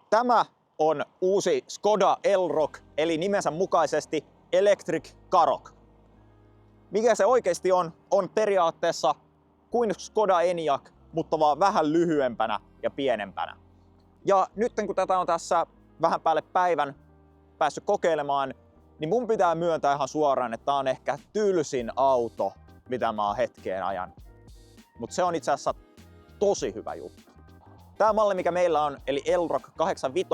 Tämä on uusi Škoda Elroq, eli nimensä mukaisesti Electric Karoq. Mikä se oikeasti on periaatteessa kuin Škoda Enyaq, mutta vaan vähän lyhyempänä ja pienempänä. Ja nyt kun tätä on tässä vähän päälle päivän päässyt kokeilemaan, niin mun pitää myöntää ihan suoraan, että tää on ehkä tylsin auto, mitä mä oon hetkeen ajan. Mutta se on itse asiassa tosi hyvä juttu. Tämä malli, mikä meillä on, eli Elroq 85,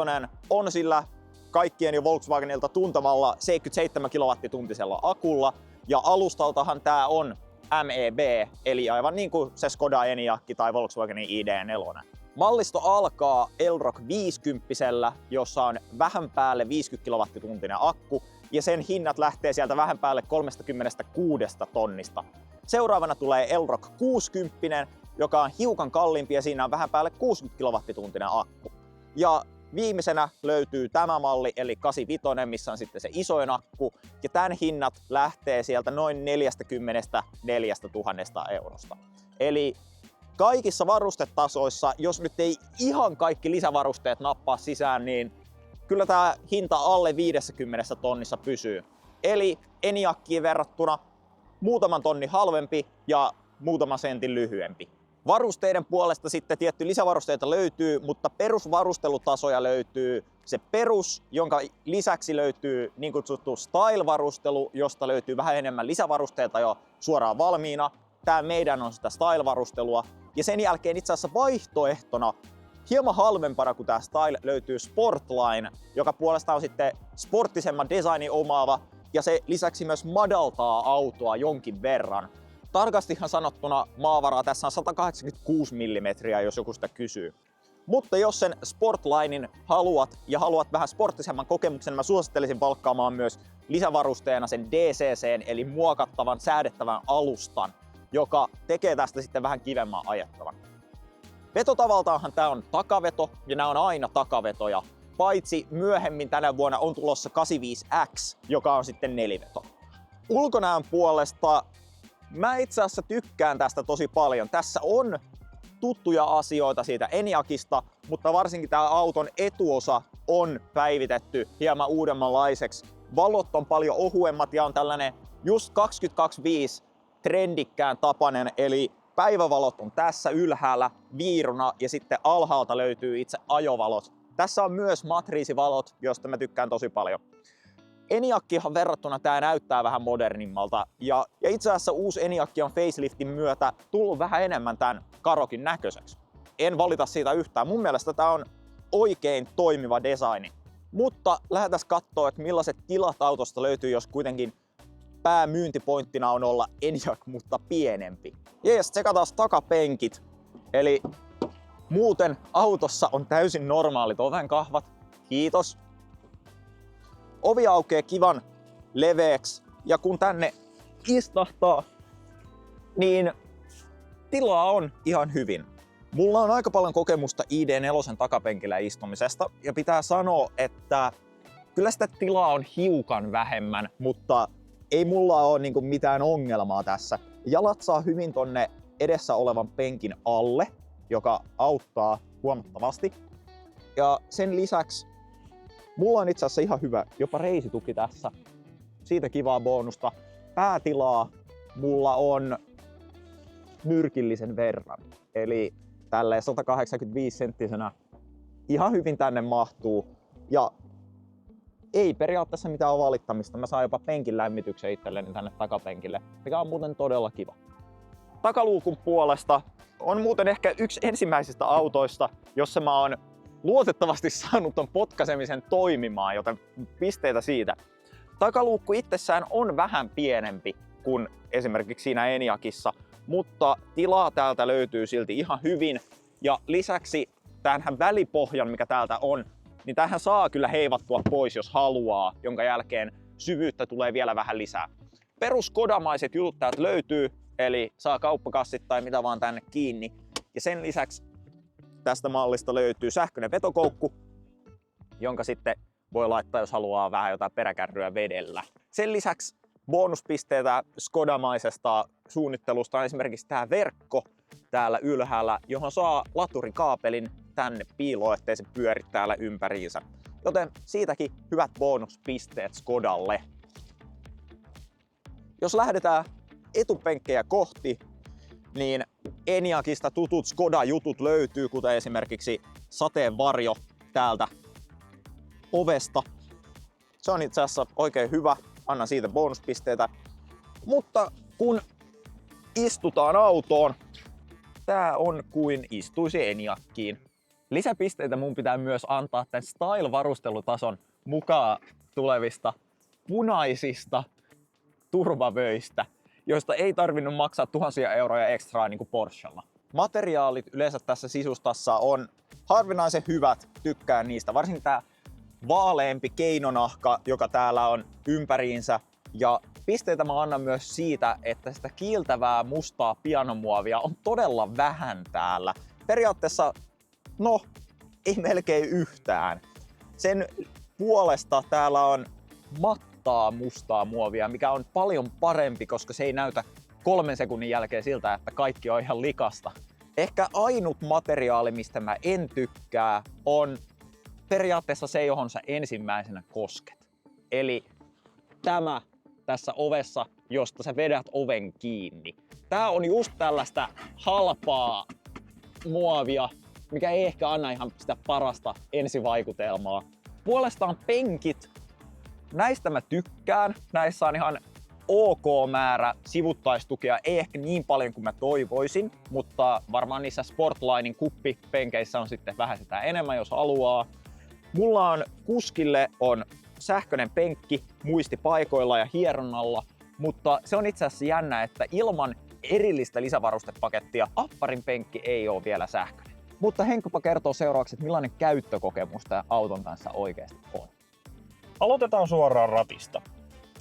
on sillä kaikkien jo Volkswagenilta tuntemalla 77 kilowattituntisella akulla. Ja alustaltahan tää on MEB, eli aivan niin kuin se Škoda Enyaq tai Volkswagenin ID4. Mallisto alkaa Elroq 50, jossa on vähän päälle 50 kilowattitunttinen akku, ja sen hinnat lähtee sieltä vähän päälle 36 tonnista. Seuraavana tulee Elroq 60, joka on hiukan kalliimpi ja siinä on vähän päälle 60 kilowattitunttinen akku. Ja viimeisenä löytyy tämä malli eli 85, missä on sitten se isoin akku, ja tämän hinnat lähtee sieltä noin 44 000 eurosta. Eli kaikissa varustetasoissa, jos nyt ei ihan kaikki lisävarusteet nappaa sisään, niin kyllä tämä hinta alle 50 tonnissa pysyy. Eli Enyaqiin verrattuna muutaman tonnin halvempi ja muutaman sentin lyhyempi. Varusteiden puolesta sitten tietty lisävarusteita löytyy, mutta perusvarustelutasoja löytyy se perus, jonka lisäksi löytyy niin kutsuttu style-varustelu, josta löytyy vähän enemmän lisävarusteita jo suoraan valmiina. Tämä meidän on sitä style-varustelua. Ja sen jälkeen itse asiassa vaihtoehtona hieman halvempana kuin tämä style löytyy Sportline, joka puolestaan on sitten sporttisemman designin omaava ja se lisäksi myös madaltaa autoa jonkin verran. Tarkastihan sanottuna maavaraa tässä on 186 mm, jos joku sitä kysyy. Mutta jos sen Sportlinein haluat vähän sporttisemman kokemuksen, mä suosittelisin palkkaamaan myös lisävarusteena sen DCCn eli muokattavan säädettävän alustan, joka tekee tästä sitten vähän kivemman ajettavan. Vetotavaltaanhan tää on takaveto ja nämä on aina takavetoja, paitsi myöhemmin tänä vuonna on tulossa 85X, joka on sitten neliveto. Ulkonäön puolesta mä itse asiassa tykkään tästä tosi paljon. Tässä on tuttuja asioita siitä Enyaqista, mutta varsinkin tämä auton etuosa on päivitetty hieman uudemmanlaiseksi. Valot on paljon ohuemmat ja on tällainen just 2025 trendikkään tapainen, eli päivävalot on tässä ylhäällä viiruna ja sitten alhaalta löytyy itse ajovalot. Tässä on myös matriisivalot, joista mä tykkään tosi paljon. Enyaqihan verrattuna tää näyttää vähän modernimmalta ja itse asiassa uusi Enyaq on faceliftin myötä tullut vähän enemmän tämän Karoqin näköiseksi. En valita siitä yhtään. Mun mielestä tää on oikein toimiva designi. Mutta lähdetään katsoa, että millaiset tilat autosta löytyy, jos kuitenkin päämyyntipointtina on olla Enyaq, mutta pienempi. Jees, tsekataan takapenkit. Eli muuten autossa on täysin normaalit ovenkahvat. Kiitos. Ovi aukeaa kivan leveäksi ja kun tänne istahtaa, niin tilaa on ihan hyvin. Mulla on aika paljon kokemusta ID4 takapenkillä istumisesta ja pitää sanoa, että kyllä sitä tilaa on hiukan vähemmän, mutta ei mulla ole niinku mitään ongelmaa tässä. Jalat saa hyvin tonne edessä olevan penkin alle, joka auttaa huomattavasti. Ja sen lisäksi mulla on itse asiassa ihan hyvä, jopa reisituki tässä. Siitä kivaa bonusta. Päätilaa mulla on nyrkillisen verran. Eli tälleen 185 senttisenä ihan hyvin tänne mahtuu. Ja ei periaatteessa mitään valittamista. Mä saan jopa penkin lämmityksen itselleni tänne takapenkille, mikä on muuten todella kiva. Takaluukun puolesta on muuten ehkä yksi ensimmäisistä autoista, jossa mä oon luotettavasti saanut ton potkasemisen toimimaan, joten pisteitä siitä. Takaluukku itsessään on vähän pienempi kuin esimerkiksi siinä Enyaqissa, mutta tilaa täältä löytyy silti ihan hyvin. Ja lisäksi tähän välipohjan, mikä täältä on, niin tähän saa kyllä heivattua pois, jos haluaa, jonka jälkeen syvyyttä tulee vielä vähän lisää. Peruskodamaiset jutut täältä löytyy, eli saa kauppakassit tai mitä vaan tänne kiinni. Ja sen lisäksi tästä mallista löytyy sähköinen vetokoukku, jonka sitten voi laittaa, jos haluaa vähän jotain peräkärryä vedellä. Sen lisäksi bonuspisteitä skodamaisesta suunnittelusta on esimerkiksi tämä verkko, täällä ylhäällä, johon saa laturikaapelin tänne piiloon, ettei se pyöri täällä ympäriinsä. Joten siitäkin hyvät bonuspisteet Skodalle. Jos lähdetään etupenkkejä kohti, niin Enyaqista tutut Skoda-jutut löytyy, kuten esimerkiksi sateenvarjo täältä ovesta. Se on itse asiassa oikein hyvä, annan siitä bonuspisteitä. Mutta kun istutaan autoon, tää on kuin istuisi Enyaqiin. Lisäpisteitä mun pitää myös antaa tämän Style-varustelutason mukaan tulevista punaisista turvavöistä, joista ei tarvinnut maksaa tuhansia euroja ekstraa niin kuin Porschella. Materiaalit yleensä tässä sisustassa on harvinaisen hyvät, tykkään niistä. Varsinkin tää vaaleampi keinonahka, joka täällä on ympäriinsä. Ja pisteitä mä annan myös siitä, että sitä kiiltävää mustaa pianomuovia on todella vähän täällä. Periaatteessa, no, ei melkein yhtään. Sen puolesta täällä on mattaa mustaa muovia, mikä on paljon parempi, koska se ei näytä 3 sekunnin jälkeen siltä, että kaikki on ihan likasta. Ehkä ainut materiaali, mistä mä en tykkää, on periaatteessa se, johon sä ensimmäisenä kosket. Eli tämä tässä ovessa, josta sä vedät oven kiinni. Tää on just tällaista halpaa muovia, mikä ei ehkä anna ihan sitä parasta ensivaikutelmaa. Puolestaan penkit, näistä mä tykkään. Näissä on ihan ok määrä sivuttaistukea, ei ehkä niin paljon kuin mä toivoisin, mutta varmaan niissä Sportlinein kuppipenkeissä on sitten vähän sitä enemmän, jos haluaa. Mulla on kuskille on sähköinen penkki muistipaikoilla ja hieronnalla, mutta se on itse asiassa jännä, että ilman erillistä lisävarustepakettia apparin penkki ei ole vielä sähköinen. Mutta Henkkopa kertoo seuraavaksi, että millainen käyttökokemus tämä auton kanssa oikeasti on. Aloitetaan suoraan ratista.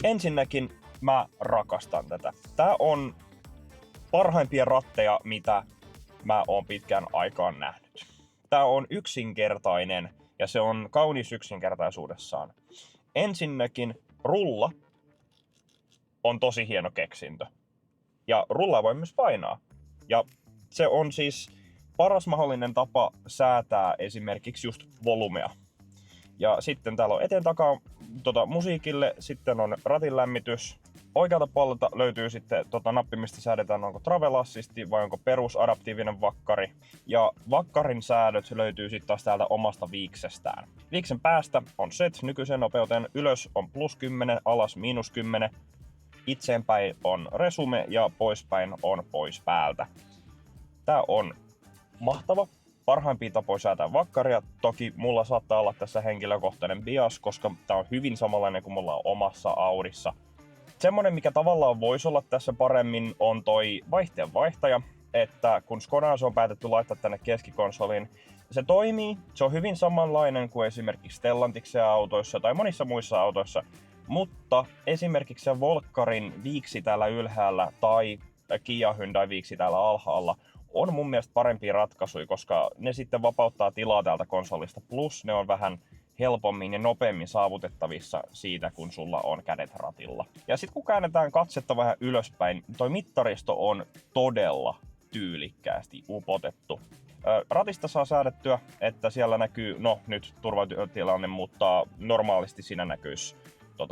Ensinnäkin mä rakastan tätä. Tää on parhaimpia ratteja, mitä mä oon pitkään aikaan nähnyt. Tää on yksinkertainen ja se on kaunis yksinkertaisuudessaan. Ensinnäkin rulla on tosi hieno keksintö. Ja rullaa voi myös painaa. Ja se on siis paras mahdollinen tapa säätää esimerkiksi just volumea. Ja sitten täällä on eteen takaa musiikille, sitten on ratin lämmitys. Oikealta puolelta löytyy sitten nappi, mistä säädetään onko travel assisti vai onko perusadaptiivinen vakkari. Ja vakkarin säädöt löytyy sitten taas täältä omasta viiksestään. Viiksen päästä on set nykyisen nopeuteen, ylös on +10, alas -10. Itseenpäin on resume ja poispäin on pois päältä. Tää on mahtava. Parhaimpia tapoja säätää vakkaria. Toki mulla saattaa olla tässä henkilökohtainen bias, koska tää on hyvin samanlainen kuin mulla on omassa Audissa. Semmonen, mikä tavallaan voisi olla tässä paremmin, on toi vaihteenvaihtaja. Että kun Skoda on päätetty laittaa tänne keskikonsoliin, se toimii. Se on hyvin samanlainen kuin esimerkiksi Stellantiksen autoissa tai monissa muissa autoissa. Mutta esimerkiksi se Volkkarin viiksi täällä ylhäällä tai Kia Hyundai viiksi täällä alhaalla on mun mielestä parempia ratkaisuja, koska ne sitten vapauttaa tilaa täältä konsolista. Plus ne on vähän helpommin ja nopeammin saavutettavissa siitä, kun sulla on kädet ratilla. Ja sitten kun käännetään katsetta vähän ylöspäin, toi mittaristo on todella tyylikkäästi upotettu. Ratista saa säädettyä, että siellä näkyy, no nyt turvatilanne, mutta normaalisti siinä näkyisi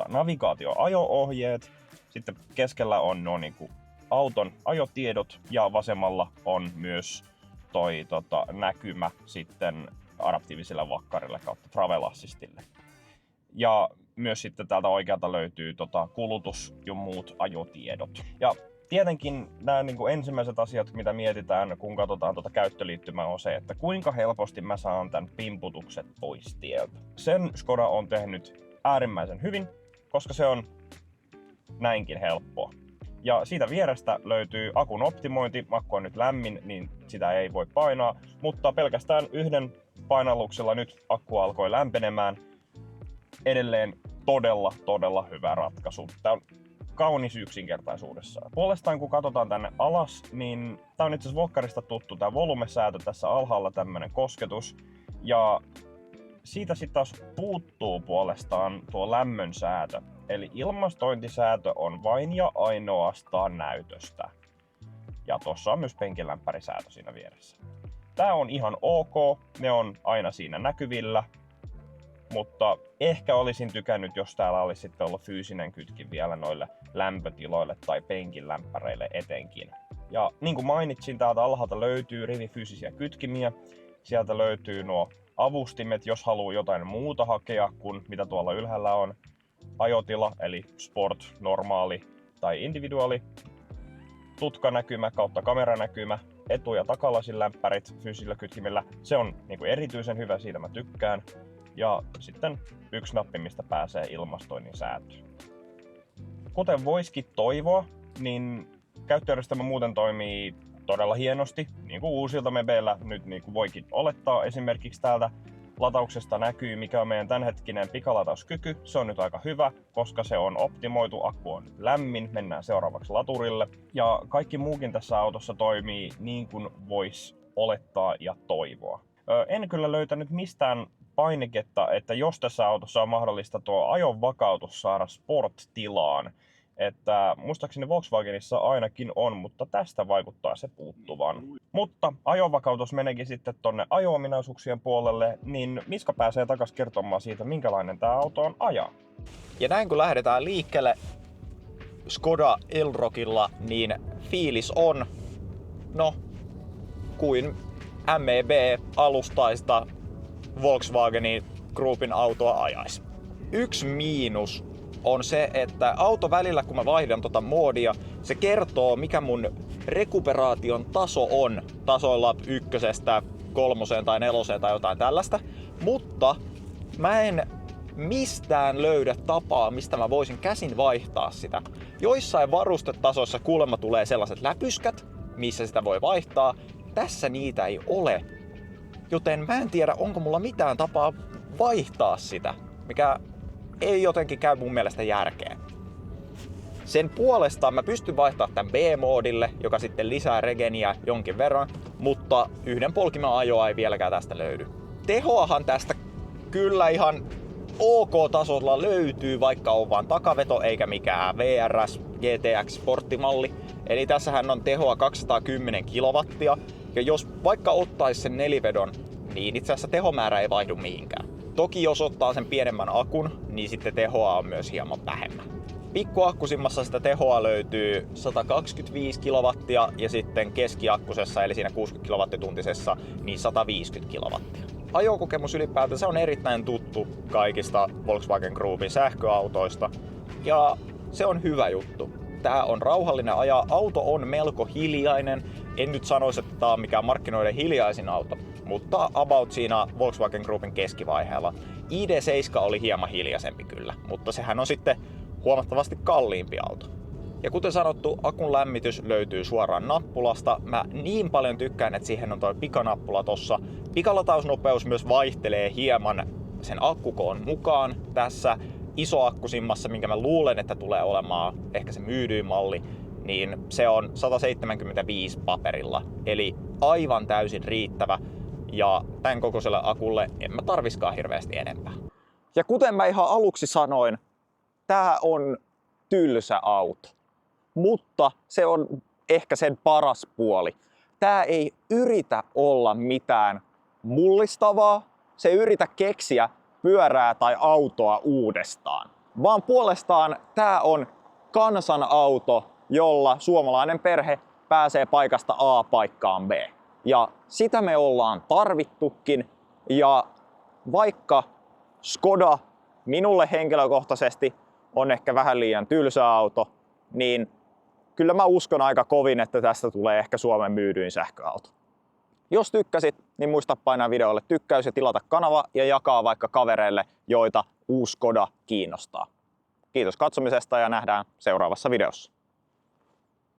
navigaatio-ajo-ohjeet. Sitten keskellä on niinku auton ajotiedot ja vasemmalla on myös toi näkymä sitten adaptiiviselle vakkarille kautta travel assistille. Ja myös sitten täältä oikealta löytyy kulutus ja muut ajotiedot. Ja tietenkin nämä niin kuin ensimmäiset asiat, mitä mietitään, kun katsotaan käyttöliittymää, on se, että kuinka helposti mä saan tämän pimputukset pois tieltä. Sen Skoda on tehnyt äärimmäisen hyvin, koska se on näinkin helppoa. Ja siitä vierestä löytyy akun optimointi. Akku on nyt lämmin, niin sitä ei voi painaa, mutta pelkästään yhden painalluksella nyt akku alkoi lämpenemään. Edelleen todella hyvä ratkaisu. Tämä on kaunis yksinkertaisuudessaan. Puolestaan kun katsotaan tänne alas, niin tämä on itse asiassa Volkkarista tuttu tämä volumesäätö, tässä alhaalla tämmönen kosketus. Ja siitä sitten taas puuttuu puolestaan tuo lämmön säätö. Eli ilmastointisäätö on vain ja ainoastaan näytöstä. Ja tossa on myös penkilämpärisäätö siinä vieressä. Tää on ihan ok, ne on aina siinä näkyvillä, mutta ehkä olisin tykännyt, jos täällä olisi sitten ollut fyysinen kytkin vielä noille lämpötiloille tai penkin lämpäreille etenkin. Ja niin kuin mainitsin, täältä alhaalta löytyy rivifyysisiä kytkimiä. Sieltä löytyy nuo avustimet, jos haluaa jotain muuta hakea kuin mitä tuolla ylhäällä on. Ajotila, eli sport, normaali tai individuaali. Tutkanäkymä kautta kameranäkymä. Etu- ja takalasin lämpärit fyysisillä kytkimillä. Se on niin erityisen hyvä, siitä mä tykkään. Ja sitten yksi nappi, mistä pääsee ilmastoinnin säätöön. Kuten voisikin toivoa, niin käyttöjärjestelmä muuten toimii todella hienosti, niin kuin uusilta mebeillä nyt niin kuin voikin olettaa. Esimerkiksi täältä latauksesta näkyy, mikä on meidän tämänhetkinen pikalatauskykky. Se on nyt aika hyvä, koska se on optimoitu, akku on lämmin, mennään seuraavaksi laturille. Ja kaikki muukin tässä autossa toimii niin kuin voisi olettaa ja toivoa. En kyllä löytänyt mistään painiketta, että jos tässä autossa on mahdollista tuo ajon vakautus saada sport-tilaan. Että muistaakseni Volkswagenissa ainakin on, mutta tästä vaikuttaa se puuttuvan. Mutta ajonvakautus meneekin sitten tonne ajo-ominaisuuksien puolelle, niin Miska pääsee takas kertomaan siitä, minkälainen tää auto on ajaa. Ja näin kun lähdetään liikkeelle Škoda Elrockilla, niin fiilis on, kuin MEB-alustaista Volkswagenin Groupin autoa ajaisi. Yksi miinus on se, että auto välillä kun mä vaihdan tota moodia, se kertoo mikä mun rekuperaation taso on tasoilla 1, 3 tai 4 tai jotain tällaista. Mutta mä en mistään löydä tapaa, mistä mä voisin käsin vaihtaa sitä. Joissain varustetasoissa kuulemma tulee sellaiset läpyskät, missä sitä voi vaihtaa. Tässä niitä ei ole. Joten mä en tiedä, onko mulla mitään tapaa vaihtaa sitä, mikä ei jotenkin käy mun mielestä järkeen. Sen puolestaan mä pystyn vaihtamaan tämän B-moodille, joka sitten lisää regeniä jonkin verran, mutta yhden polkimen ajoa ei vieläkään tästä löydy. Tehoahan tästä kyllä ihan OK-tasolla löytyy, vaikka on vaan takaveto eikä mikään VRS GTX sporttimalli. Eli tässähän on tehoa 210 kilowattia, ja jos vaikka ottaisi sen nelivedon, niin itse asiassa tehomäärä ei vaihdu mihinkään. Toki jos ottaa sen pienemmän akun, niin sitten tehoa on myös hieman vähemmän. Pikkuakkusimmassa sitä tehoa löytyy 125 kilowattia ja sitten keskiakkusessa eli siinä 60 kilowattituntisessa niin 150 kilowattia. Ajokokemus ylipäätänsä on erittäin tuttu kaikista Volkswagen Groupin sähköautoista ja se on hyvä juttu. Tää on rauhallinen ajaa, auto on melko hiljainen. En nyt sanoisi, että tää on mikään markkinoiden hiljaisin auto, mutta about siinä Volkswagen Groupin keskivaiheella. ID.7 oli hieman hiljaisempi kyllä, mutta sehän on sitten huomattavasti kalliimpi auto. Ja kuten sanottu, akun lämmitys löytyy suoraan nappulasta. Mä niin paljon tykkään, että siihen on toi pikanappula tossa. Pikalatausnopeus myös vaihtelee hieman sen akkukoon mukaan tässä isoakkusimmassa, minkä mä luulen, että tulee olemaan ehkä se myydyin malli, niin se on 175 paperilla. Eli aivan täysin riittävä. Ja tämän kokoiselle akulle en mä tarviskaan hirveästi enempää. Ja kuten mä ihan aluksi sanoin, tää on tylsä auto. Mutta se on ehkä sen paras puoli. Tää ei yritä olla mitään mullistavaa. Se ei yritä keksiä pyörää tai autoa uudestaan. Vaan puolestaan tää on kansanauto, jolla suomalainen perhe pääsee paikasta A paikkaan B. Ja sitä me ollaan tarvittukin. Ja vaikka Škoda minulle henkilökohtaisesti on ehkä vähän liian tylsä auto, niin kyllä mä uskon aika kovin, että tästä tulee ehkä Suomen myydyin sähköauto. Jos tykkäsit, niin muista painaa videolle tykkäys ja tilata kanava ja jakaa vaikka kavereille, joita uusi Škoda kiinnostaa. Kiitos katsomisesta ja nähdään seuraavassa videossa.